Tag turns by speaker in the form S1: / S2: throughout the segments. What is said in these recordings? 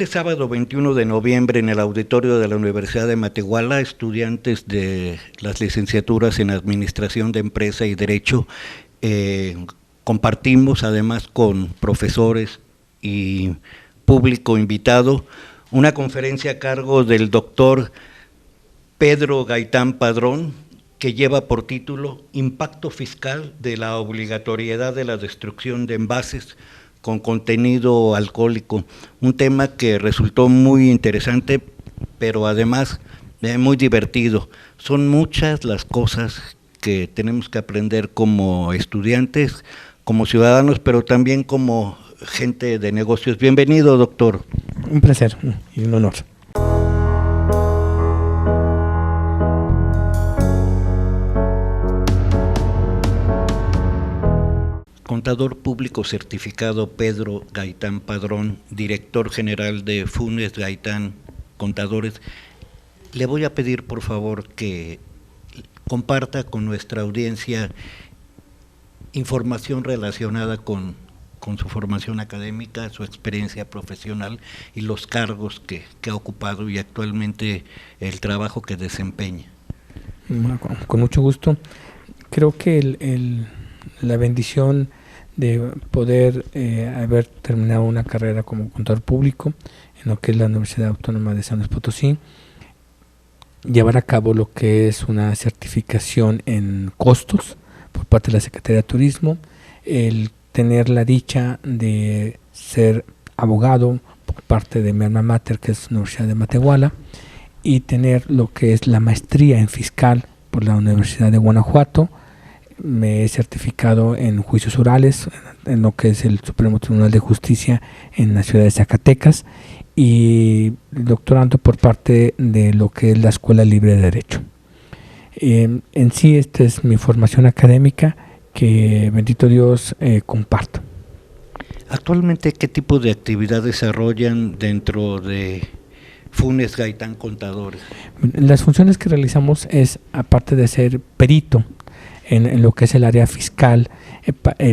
S1: Este sábado 21 de noviembre en el auditorio de la Universidad de Matehuala, estudiantes de las licenciaturas en Administración de Empresa y Derecho compartimos además con profesores y público invitado una conferencia a cargo del doctor Pedro Gaitán Padrón, que lleva por título Impacto fiscal de la obligatoriedad de la destrucción de envases con contenido alcohólico, un tema que resultó muy interesante, pero además muy divertido. Son muchas las cosas que tenemos que aprender como estudiantes, como ciudadanos, pero también como gente de negocios. Bienvenido, doctor.
S2: Un placer y un honor.
S1: Contador público certificado Pedro Gaitán Padrón, director general de Funes Gaitán Contadores, le voy a pedir por favor que comparta con nuestra audiencia información relacionada con su formación académica, su experiencia profesional y los cargos que ha ocupado y actualmente el trabajo que desempeña.
S2: Bueno, con mucho gusto. Creo que la bendición de poder haber terminado una carrera como contador público en lo que es la Universidad Autónoma de San Luis Potosí, llevar a cabo lo que es una certificación en costos por parte de la Secretaría de Turismo, el tener la dicha de ser abogado por parte de mi alma mater, que es la Universidad de Matehuala, y tener lo que es la maestría en fiscal por la Universidad de Guanajuato. Me he certificado en juicios orales en lo que es el Supremo Tribunal de Justicia en la ciudad de Zacatecas y doctorando por parte de lo que es la Escuela Libre de Derecho. En sí, esta es mi formación académica que, bendito Dios, comparto.
S1: Actualmente, ¿qué tipo de actividad desarrollan dentro de Funes Gaitán Contadores?
S2: Las funciones que realizamos es, aparte de ser perito en lo que es el área fiscal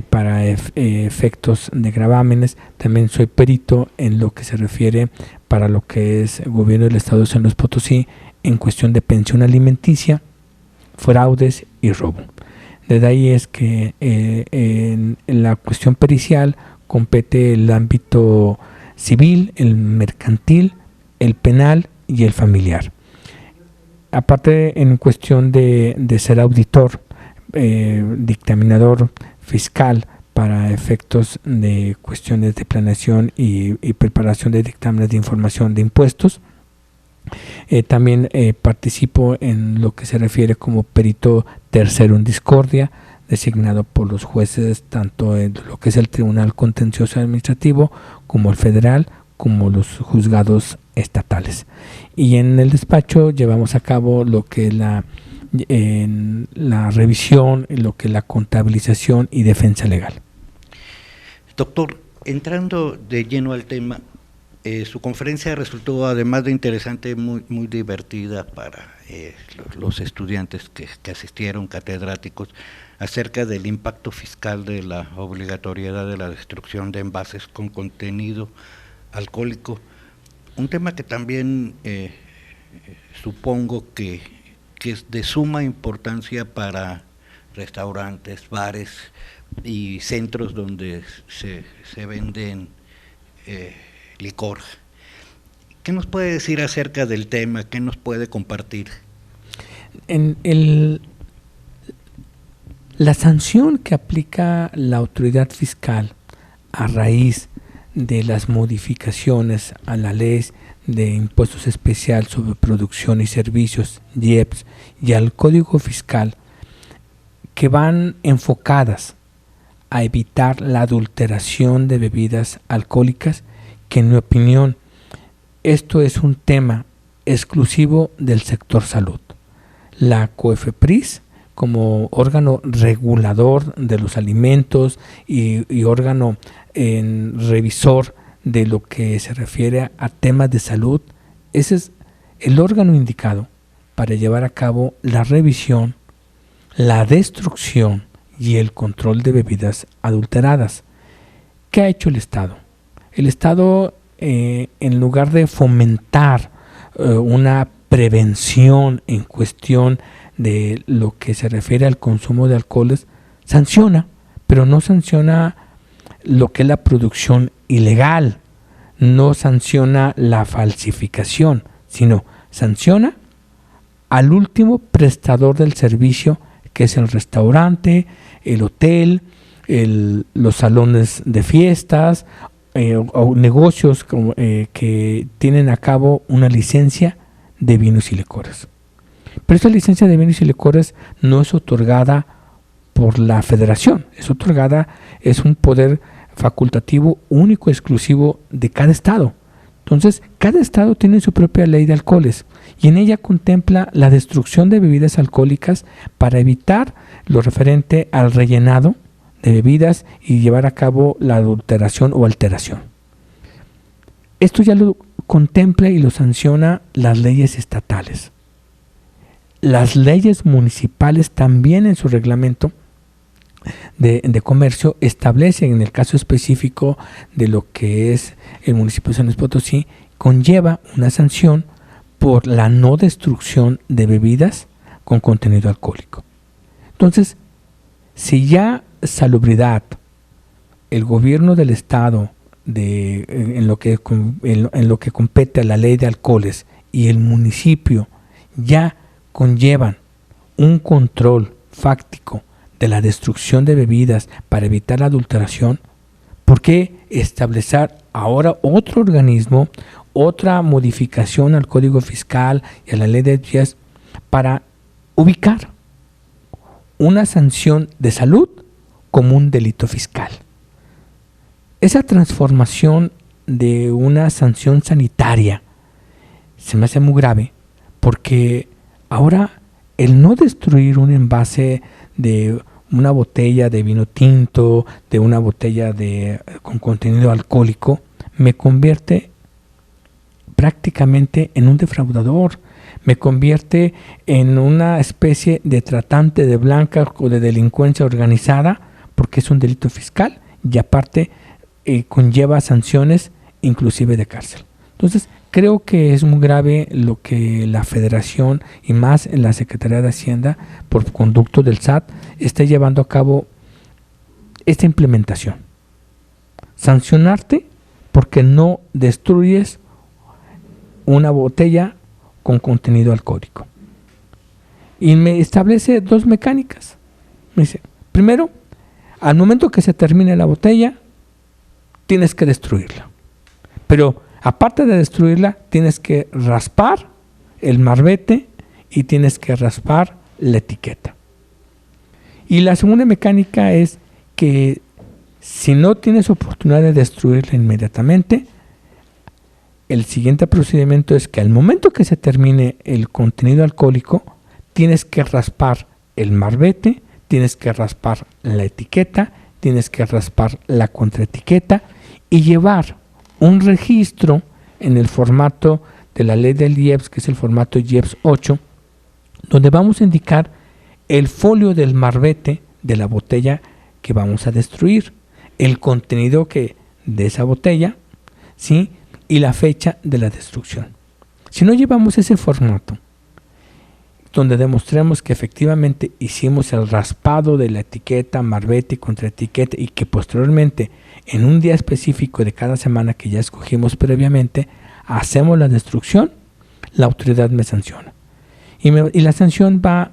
S2: para efectos de gravámenes, también soy perito en lo que se refiere para lo que es el gobierno del Estado de San Luis Potosí en cuestión de pensión alimenticia, fraudes y robo. Desde ahí es que en la cuestión pericial compete el ámbito civil, el mercantil, el penal y el familiar. Aparte, en cuestión de ser auditor, dictaminador fiscal para efectos de cuestiones de planeación y preparación de dictámenes de información de impuestos. También participo en lo que se refiere como perito tercero en discordia, designado por los jueces tanto en lo que es el Tribunal Contencioso Administrativo como el federal, como los juzgados estatales. Y en el despacho llevamos a cabo lo que es la revisión, lo que es la contabilización y defensa legal.
S1: Doctor, entrando de lleno al tema, su conferencia resultó, además de interesante, muy divertida para los estudiantes que asistieron, catedráticos, acerca del impacto fiscal de la obligatoriedad de la destrucción de envases con contenido alcohólico, un tema que también supongo que es de suma importancia para restaurantes, bares y centros donde se venden licor. ¿Qué nos puede decir acerca del tema? ¿Qué nos puede compartir?
S2: La sanción que aplica la autoridad fiscal a raíz de las modificaciones a la ley de impuestos especial sobre producción y servicios, IEPS, y al Código Fiscal, que van enfocadas a evitar la adulteración de bebidas alcohólicas, que en mi opinión esto es un tema exclusivo del sector salud. La COFEPRIS, como órgano regulador de los alimentos y órgano revisor de lo que se refiere a temas de salud, ese es el órgano indicado para llevar a cabo la revisión, la destrucción y el control de bebidas adulteradas. ¿Qué ha hecho el Estado? El Estado en lugar de fomentar una prevención en cuestión de lo que se refiere al consumo de alcoholes, sanciona, pero no sanciona lo que es la producción ilegal, no sanciona la falsificación, sino sanciona al último prestador del servicio, que es el restaurante, el hotel, los salones de fiestas o negocios que tienen a cabo una licencia de vinos y licores. Pero esta licencia de vinos y licores no es otorgada por la federación, es un poder facultativo único, exclusivo de cada estado. Entonces, cada estado tiene su propia ley de alcoholes y en ella contempla la destrucción de bebidas alcohólicas para evitar lo referente al rellenado de bebidas y llevar a cabo la adulteración o alteración. Esto ya lo contempla y lo sanciona las leyes estatales. Las leyes municipales también en su reglamento de comercio establecen, en el caso específico de lo que es el municipio de San Luis Potosí, conlleva una sanción por la no destrucción de bebidas con contenido alcohólico. Entonces, si ya Salubridad, el gobierno del estado, en lo que compete a la ley de alcoholes, y el municipio ya conllevan un control fáctico de la destrucción de bebidas para evitar la adulteración, ¿por qué establecer ahora otro organismo, otra modificación al Código Fiscal y a la ley de vías para ubicar una sanción de salud como un delito fiscal? Esa transformación de una sanción sanitaria se me hace muy grave, porque ahora el no destruir un envase de una botella de vino tinto, de una botella con contenido alcohólico, me convierte prácticamente en un defraudador, me convierte en una especie de tratante de blancas o de delincuencia organizada, porque es un delito fiscal y aparte conlleva sanciones inclusive de cárcel. Entonces, creo que es muy grave lo que la Federación y más en la Secretaría de Hacienda, por conducto del SAT, está llevando a cabo esta implementación. Sancionarte porque no destruyes una botella con contenido alcohólico. Y me establece dos mecánicas. Me dice, primero, al momento que se termine la botella, tienes que destruirla. Pero aparte de destruirla, tienes que raspar el marbete y tienes que raspar la etiqueta. Y la segunda mecánica es que si no tienes oportunidad de destruirla inmediatamente, el siguiente procedimiento es que al momento que se termine el contenido alcohólico, tienes que raspar el marbete, tienes que raspar la etiqueta, tienes que raspar la contraetiqueta y llevar un registro en el formato de la ley del IEPS, que es el formato IEPS 8, donde vamos a indicar el folio del marbete de la botella que vamos a destruir, el contenido de esa botella, ¿sí?, y la fecha de la destrucción. Si no llevamos ese formato, donde demostremos que efectivamente hicimos el raspado de la etiqueta, marbete y contraetiqueta, y que posteriormente, en un día específico de cada semana que ya escogimos previamente, hacemos la destrucción, la autoridad me sanciona. Y la sanción va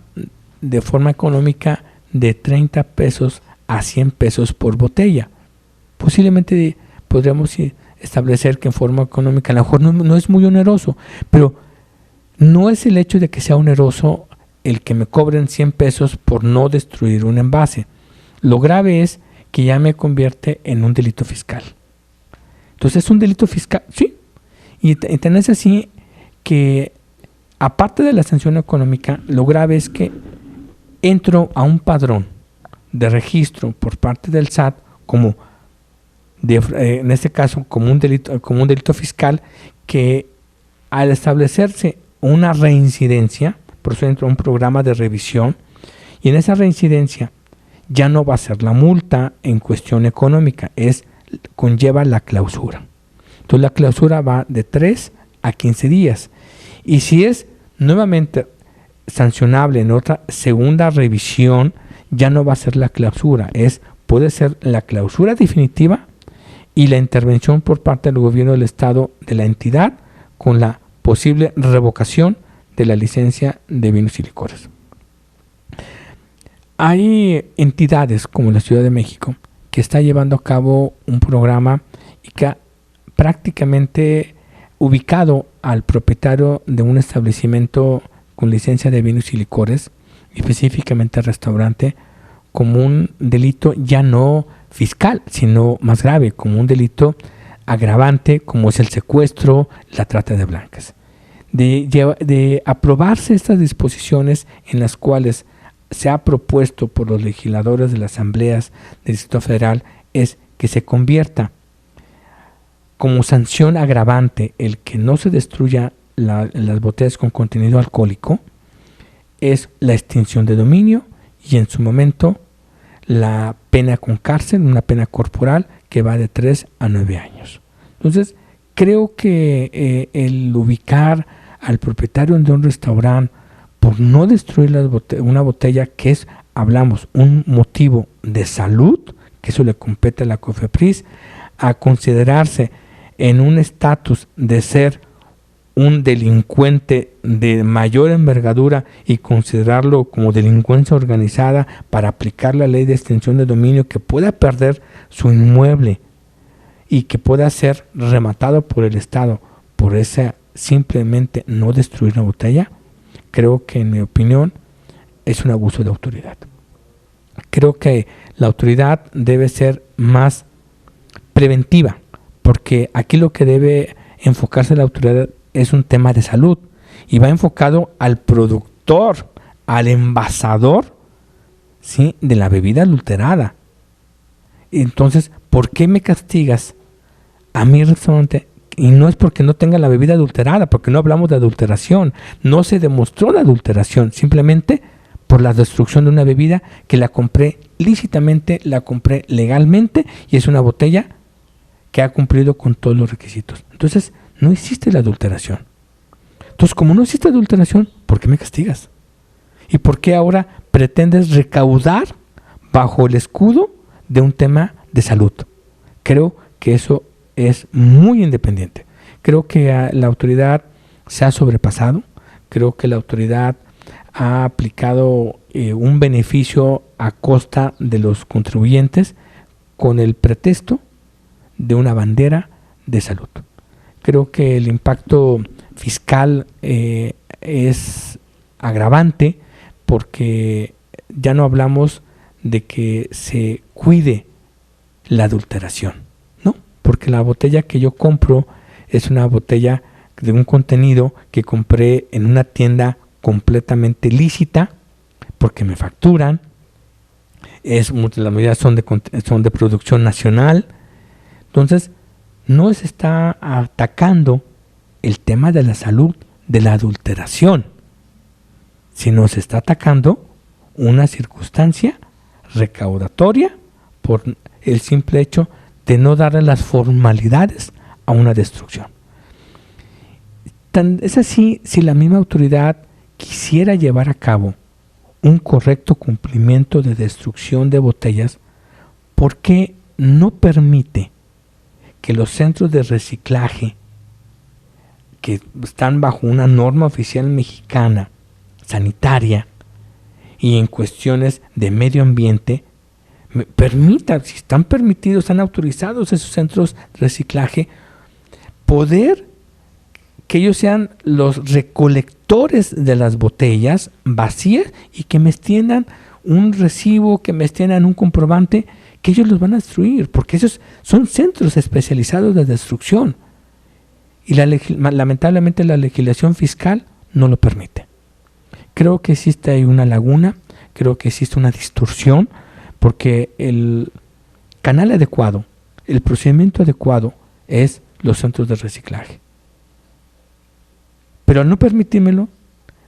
S2: de forma económica de 30 pesos a 100 pesos por botella. Posiblemente podríamos establecer que en forma económica a lo mejor no es muy oneroso, pero no es el hecho de que sea oneroso el que me cobren 100 pesos por no destruir un envase. Lo grave es que ya me convierte en un delito fiscal. Entonces es un delito fiscal, sí. Y tenés así que, aparte de la sanción económica, lo grave es que entro a un padrón de registro por parte del SAT como en este caso como un delito fiscal, que al establecerse una reincidencia, por eso entra un programa de revisión, y en esa reincidencia ya no va a ser la multa en cuestión económica, conlleva la clausura. Entonces la clausura va de 3 a 15 días. Y si es nuevamente sancionable en otra segunda revisión, ya no va a ser la clausura, puede ser la clausura definitiva y la intervención por parte del gobierno del estado de la entidad con la posible revocación de la licencia de vinos y licores. Hay entidades como la Ciudad de México que está llevando a cabo un programa y que prácticamente ubicado al propietario de un establecimiento con licencia de vinos y licores, específicamente restaurante, como un delito ya no fiscal, sino más grave, como un delito agravante, como es el secuestro, la trata de blancas. De aprobarse estas disposiciones en las cuales se ha propuesto por los legisladores de las asambleas del Distrito Federal, es que se convierta como sanción agravante el que no se destruya las botellas con contenido alcohólico, es la extinción de dominio y en su momento la pena con cárcel, una pena corporal que va de 3 a 9 años. Entonces, creo que el ubicar al propietario de un restaurante por no destruir una botella que es, hablamos, un motivo de salud, que eso le compete a la COFEPRIS, a considerarse en un estatus de ser un delincuente de mayor envergadura y considerarlo como delincuencia organizada para aplicar la ley de extinción de dominio, que pueda perder su inmueble y que pueda ser rematado por el Estado por esa simplemente no destruir la botella, creo que en mi opinión es un abuso de autoridad. Creo que la autoridad debe ser más preventiva, porque aquí lo que debe enfocarse la autoridad es un tema de salud y va enfocado al productor, al envasador, ¿sí?, de la bebida adulterada. Entonces, ¿por qué me castigas a mi restaurante? Y no es porque no tenga la bebida adulterada, porque no hablamos de adulteración, no se demostró la adulteración, simplemente por la destrucción de una bebida que la compré lícitamente, la compré legalmente y es una botella que ha cumplido con todos los requisitos. Entonces, no existe la adulteración. Entonces, como no existe adulteración, ¿por qué me castigas? ¿Y por qué ahora pretendes recaudar bajo el escudo de un tema de salud? Creo que eso es muy independiente. Creo que la autoridad se ha sobrepasado. Creo que la autoridad ha aplicado un beneficio a costa de los contribuyentes con el pretexto de una bandera de salud. Creo que el impacto fiscal es agravante porque ya no hablamos de que se cuide la adulteración, ¿no? Porque la botella que yo compro es una botella de un contenido que compré en una tienda completamente lícita porque me facturan, la mayoría son de producción nacional. Entonces, no se está atacando el tema de la salud de la adulteración, sino se está atacando una circunstancia recaudatoria por el simple hecho de no darle las formalidades a una destrucción. Es así, si la misma autoridad quisiera llevar a cabo un correcto cumplimiento de destrucción de botellas, ¿por qué no permite que los centros de reciclaje que están bajo una norma oficial mexicana sanitaria y en cuestiones de medio ambiente permita, si están permitidos, están autorizados esos centros de reciclaje, poder que ellos sean los recolectores de las botellas vacías y que me extiendan un recibo, que me extiendan un comprobante que ellos los van a destruir, porque esos son centros especializados de destrucción y lamentablemente la legislación fiscal no lo permite. Creo que existe ahí una laguna, creo que existe una distorsión, porque el canal adecuado, el procedimiento adecuado es los centros de reciclaje. Pero al no permitírmelo,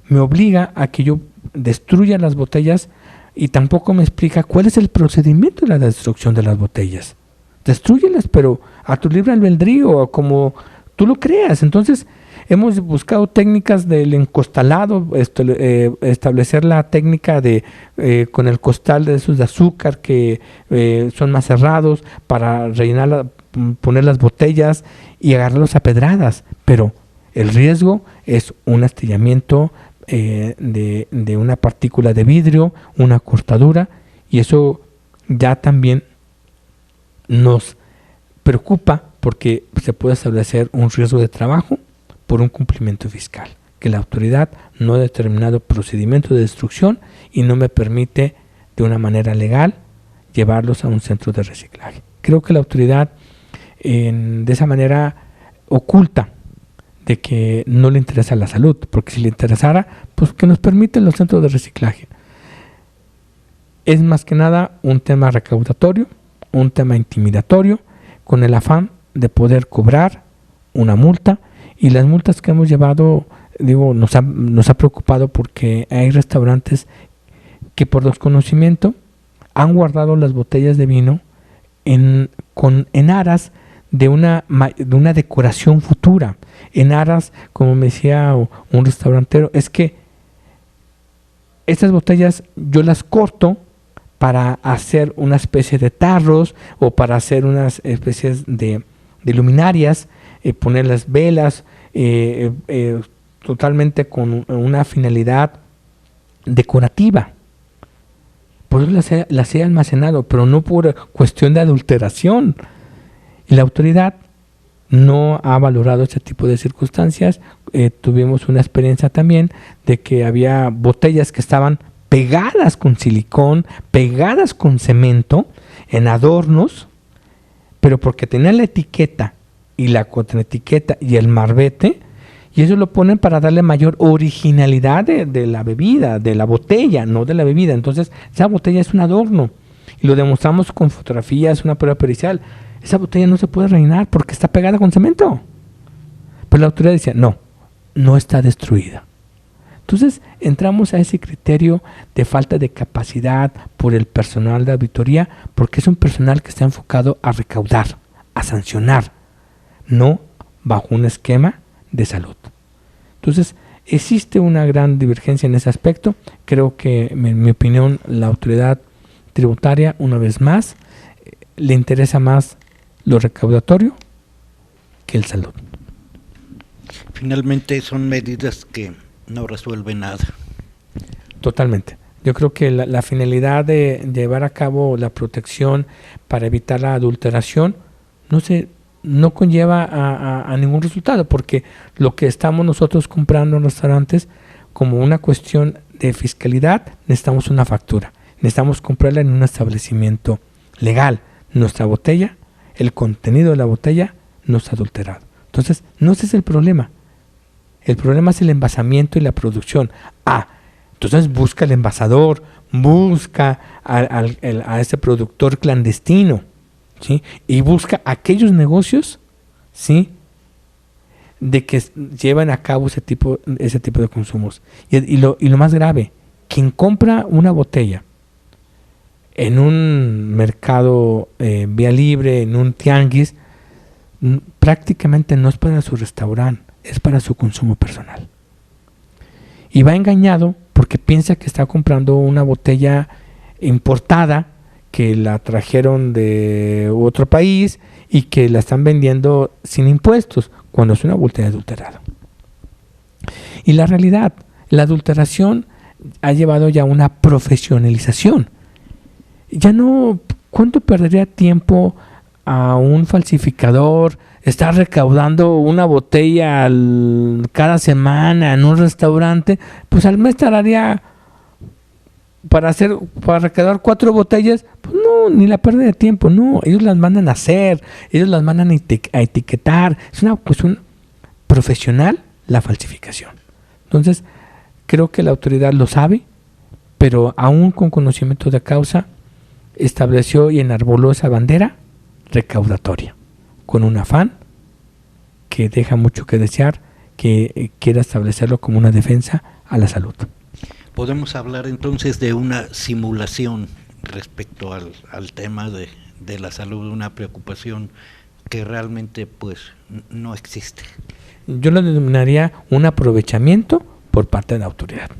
S2: me obliga a que yo destruya las botellas y tampoco me explica cuál es el procedimiento de la destrucción de las botellas. destrúyelas, pero a tu libre albedrío, como tú lo creas. Entonces, hemos buscado técnicas del encostalado, establecer la técnica de con el costal de esos de azúcar que son más cerrados para rellenar, poner las botellas y agarrarlos a pedradas, pero el riesgo es un astillamiento de una partícula de vidrio, una cortadura, y eso ya también nos preocupa porque se puede establecer un riesgo de trabajo por un cumplimiento fiscal, que la autoridad no ha determinado procedimiento de destrucción y no me permite de una manera legal llevarlos a un centro de reciclaje. Creo que la autoridad de esa manera oculta de que no le interesa la salud, porque si le interesara, pues que nos permiten los centros de reciclaje. Es más que nada un tema recaudatorio, un tema intimidatorio, con el afán de poder cobrar una multa, y las multas que hemos llevado, digo, nos ha preocupado porque hay restaurantes que por desconocimiento han guardado las botellas de vino en aras de una decoración futura, en aras, como me decía un restaurantero, es que estas botellas yo las corto para hacer una especie de tarros o para hacer unas especies de luminarias, poner las velas, totalmente con una finalidad decorativa. Por eso las he almacenado, pero no por cuestión de adulteración. Y la autoridad no ha valorado ese tipo de circunstancias. Tuvimos una experiencia también de que había botellas que estaban pegadas con silicón, pegadas con cemento, en adornos, pero porque tenían la etiqueta y la contraetiqueta y el marbete, y eso lo ponen para darle mayor originalidad de la bebida, de la botella, no de la bebida. Entonces, esa botella es un adorno, y lo demostramos con fotografías, una prueba pericial. Esa botella no se puede rellenar porque está pegada con cemento. Pero la autoridad decía, no está destruida. Entonces entramos a ese criterio de falta de capacidad por el personal de auditoría, porque es un personal que está enfocado a recaudar, a sancionar, no bajo un esquema de salud. Entonces existe una gran divergencia en ese aspecto. Creo que, en mi opinión, la autoridad tributaria, una vez más, le interesa más lo recaudatorio que el salud.
S1: Finalmente son medidas que no resuelven nada.
S2: Totalmente. Yo creo que la finalidad de llevar a cabo la protección para evitar la adulteración no conlleva a ningún resultado, porque lo que estamos nosotros comprando en restaurantes, como una cuestión de fiscalidad, necesitamos una factura, necesitamos comprarla en un establecimiento legal. Nuestra botella, el contenido de la botella no está adulterado. Entonces, no ese es el problema. El problema es el envasamiento y la producción. Entonces busca el envasador, busca a ese productor clandestino, ¿sí? Y busca aquellos negocios, ¿sí?, de que llevan a cabo ese tipo de consumos. Y lo más grave, quien compra una botella en un mercado vía libre, en un tianguis, prácticamente no es para su restaurante, es para su consumo personal. Y va engañado porque piensa que está comprando una botella importada que la trajeron de otro país y que la están vendiendo sin impuestos, cuando es una botella adulterada. Y la realidad, la adulteración ha llevado ya a una profesionalización. Ya no, ¿cuánto perdería tiempo a un falsificador estar recaudando una botella cada semana en un restaurante? Pues al mes tardaría para recaudar 4 botellas, pues no, ni la pérdida de tiempo, no, ellos las mandan a hacer, ellos las mandan a etiquetar, es una cuestión profesional la falsificación. Entonces, creo que la autoridad lo sabe, pero aún con conocimiento de causa, estableció y enarboló esa bandera recaudatoria, con un afán que deja mucho que desear, que quiera establecerlo como una defensa a la salud.
S1: Podemos hablar entonces de una simulación respecto al tema de de la salud, una preocupación que realmente pues no existe.
S2: Yo lo denominaría un aprovechamiento por parte de la autoridad.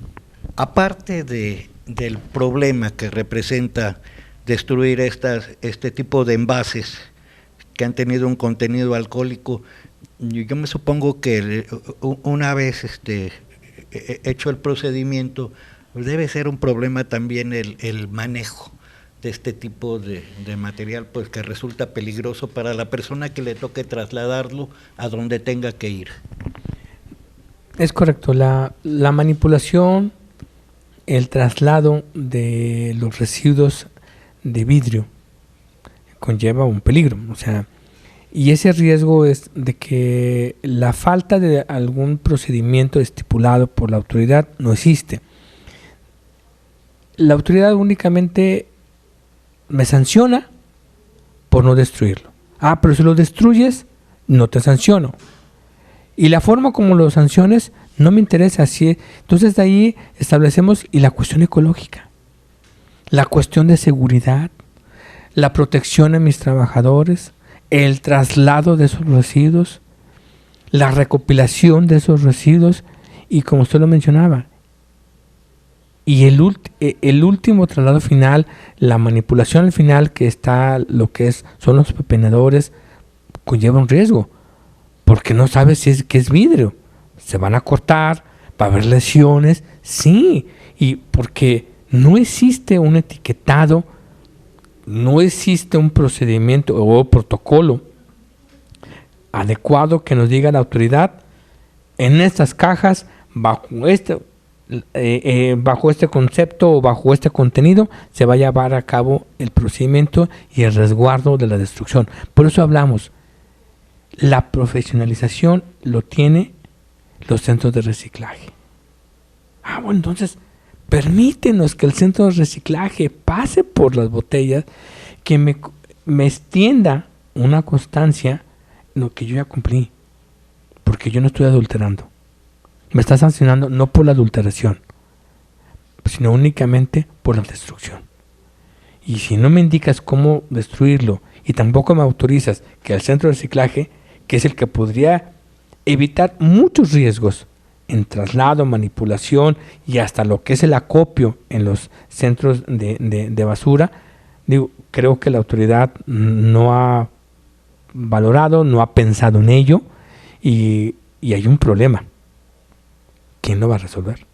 S1: Aparte del problema que representa destruir este tipo de envases que han tenido un contenido alcohólico, yo me supongo que una vez hecho el procedimiento, debe ser un problema también el manejo de este tipo de material, pues que resulta peligroso para la persona que le toque trasladarlo a donde tenga que ir.
S2: Es correcto, la manipulación, el traslado de los residuos de vidrio conlleva un peligro, o sea, y ese riesgo es de que la falta de algún procedimiento estipulado por la autoridad no existe. La autoridad únicamente me sanciona por no destruirlo. Ah, pero si lo destruyes, no te sanciono. Y la forma como lo sanciones no me interesa. Entonces de ahí establecemos y la cuestión ecológica, la cuestión de seguridad, la protección a mis trabajadores, el traslado de esos residuos, la recopilación de esos residuos y como usted lo mencionaba, y el último traslado final, la manipulación al final, que está lo que son los pepenadores, conlleva un riesgo, porque no sabes qué es vidrio. Se van a cortar, va a haber lesiones, sí, y porque no existe un etiquetado, no existe un procedimiento o protocolo adecuado que nos diga la autoridad, en estas cajas, bajo este concepto o bajo este contenido se va a llevar a cabo el procedimiento y el resguardo de la destrucción. Por eso hablamos, la profesionalización lo tiene los centros de reciclaje. Bueno, entonces permítenos que el centro de reciclaje pase por las botellas, que me extienda una constancia en lo que yo ya cumplí, porque yo no estoy adulterando. Me está sancionando no por la adulteración, sino únicamente por la destrucción. Y si no me indicas cómo destruirlo y tampoco me autorizas que el centro de reciclaje, que es el que podría evitar muchos riesgos en traslado, manipulación y hasta lo que es el acopio en los centros de basura, creo que la autoridad no ha valorado, no ha pensado en ello y hay un problema. ¿Quién lo va a resolver?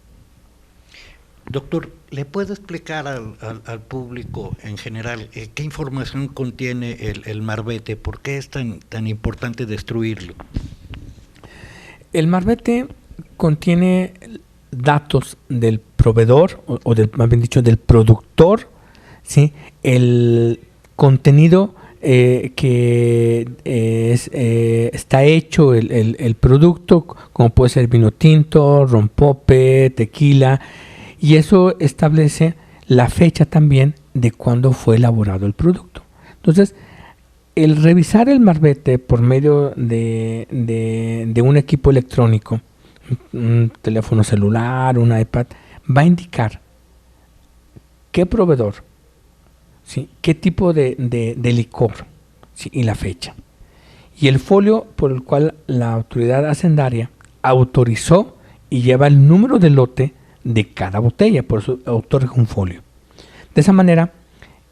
S1: Doctor, ¿le puede explicar al público en general qué información contiene el marbete? ¿Por qué es tan importante destruirlo?
S2: El marbete contiene datos del proveedor más bien dicho del productor, ¿sí? El contenido que está hecho el producto, como puede ser vino tinto, rompope, tequila, y eso establece la fecha también de cuándo fue elaborado el producto. Entonces, el revisar el marbete por medio de un equipo electrónico, un teléfono celular, un iPad, va a indicar qué proveedor, ¿sí? Qué tipo de licor, ¿sí? Y la fecha. Y el folio por el cual la autoridad hacendaria autorizó y lleva el número de lote de cada botella, por eso otorga un folio. De esa manera,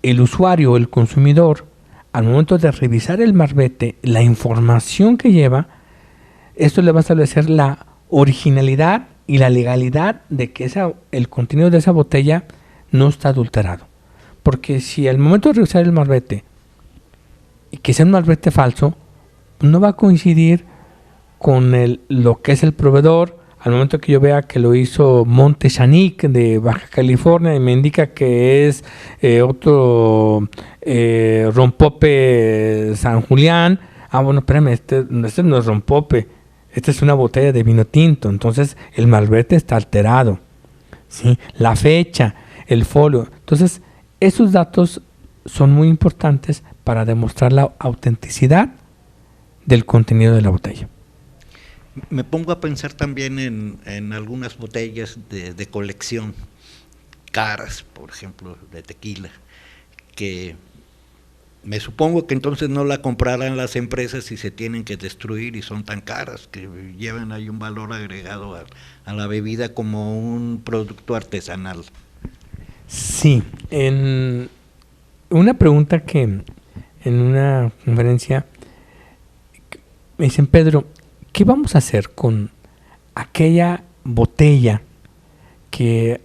S2: el usuario, el consumidor, al momento de revisar el marbete, la información que lleva, esto le va a establecer la originalidad y la legalidad de que el contenido de esa botella no está adulterado. Porque si al momento de revisar el marbete, y que sea un marbete falso, no va a coincidir con lo que es el proveedor. Al momento que yo vea que lo hizo Monte Chanic de Baja California y me indica que es otro rompope San Julián, bueno, espérame, este no es rompope, esta es una botella de vino tinto, entonces el marbete está alterado, ¿sí? La fecha, el folio, entonces esos datos son muy importantes para demostrar la autenticidad del contenido de la botella.
S1: Me pongo a pensar también en algunas botellas de colección, caras, por ejemplo, de tequila, que Me supongo que entonces no la comprarán las empresas si se tienen que destruir y son tan caras, que llevan ahí un valor agregado a la bebida como un producto artesanal.
S2: Sí, en una pregunta que en una conferencia me dicen, Pedro, ¿qué vamos a hacer con aquella botella que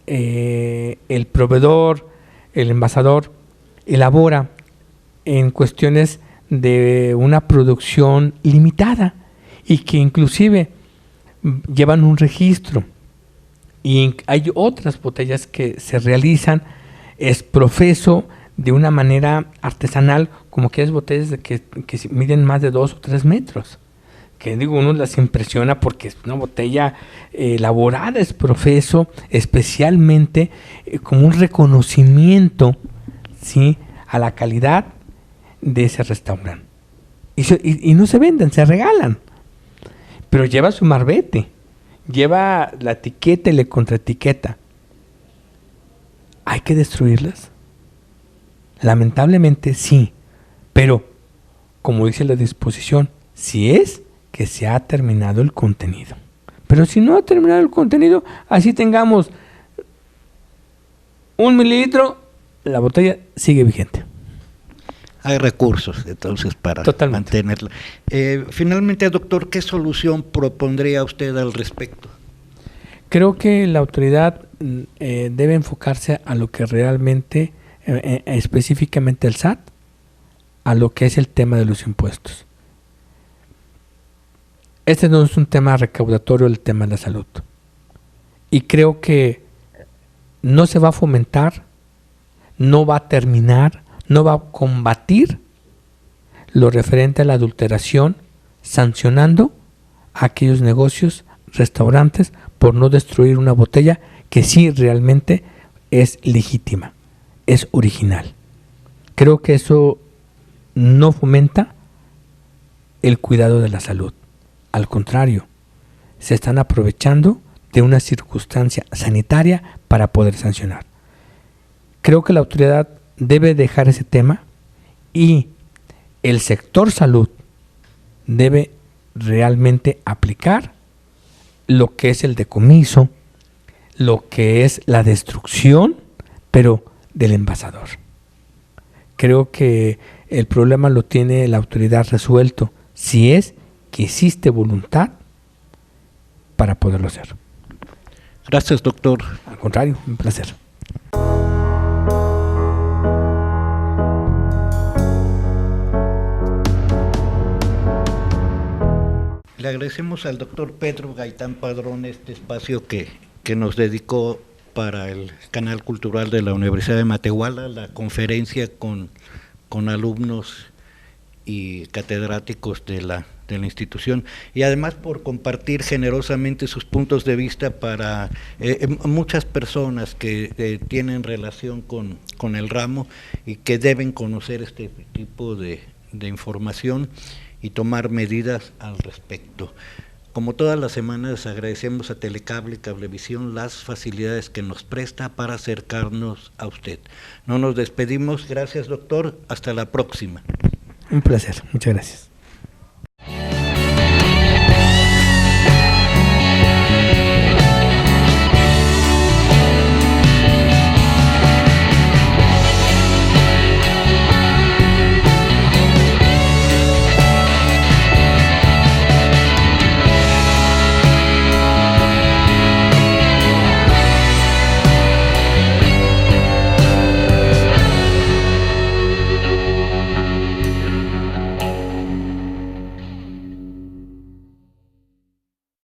S2: el proveedor, el envasador, elabora en cuestiones de una producción limitada y que inclusive llevan un registro? Y hay otras botellas que se realizan es profeso de una manera artesanal, como que es botellas que miden más de 2 o 3 metros. Que digo, uno las impresiona porque es una botella elaborada, es profeso, especialmente como un reconocimiento, ¿sí?, a la calidad de ese restaurante. Y no se venden, se regalan. Pero lleva su marbete, lleva la etiqueta y la contraetiqueta. ¿Hay que destruirlas? Lamentablemente sí, pero como dice la disposición, si es que se ha terminado el contenido. Pero si no ha terminado el contenido, así tengamos 1 mililitro, la botella sigue vigente.
S1: Hay recursos entonces para mantenerla. Finalmente, doctor, ¿qué solución propondría usted al respecto?
S2: Creo que la autoridad debe enfocarse a lo que realmente, específicamente el SAT, a lo que es el tema de los impuestos. Este no es un tema recaudatorio, el tema de la salud. Y creo que no se va a fomentar, no va a terminar, no va a combatir lo referente a la adulteración, sancionando a aquellos negocios, restaurantes, por no destruir una botella que sí realmente es legítima, es original. Creo que eso no fomenta el cuidado de la salud. Al contrario, se están aprovechando de una circunstancia sanitaria para poder sancionar. Creo que la autoridad debe dejar ese tema y el sector salud debe realmente aplicar lo que es el decomiso, lo que es la destrucción, pero del envasador. Creo que el problema lo tiene la autoridad resuelto, si es que existe voluntad para poderlo hacer.
S1: Gracias, doctor.
S2: Al contrario, un placer.
S1: Le agradecemos al doctor Pedro Gaitán Padrón este espacio que nos dedicó para el canal cultural de la Universidad de Matehuala, la conferencia con alumnos y catedráticos de la institución, y además por compartir generosamente sus puntos de vista para muchas personas que tienen relación con el ramo y que deben conocer este tipo de información y tomar medidas al respecto. Como todas las semanas, agradecemos a Telecable y Cablevisión las facilidades que nos presta para acercarnos a usted. No nos despedimos, gracias doctor, hasta la próxima.
S2: Un placer, muchas gracias.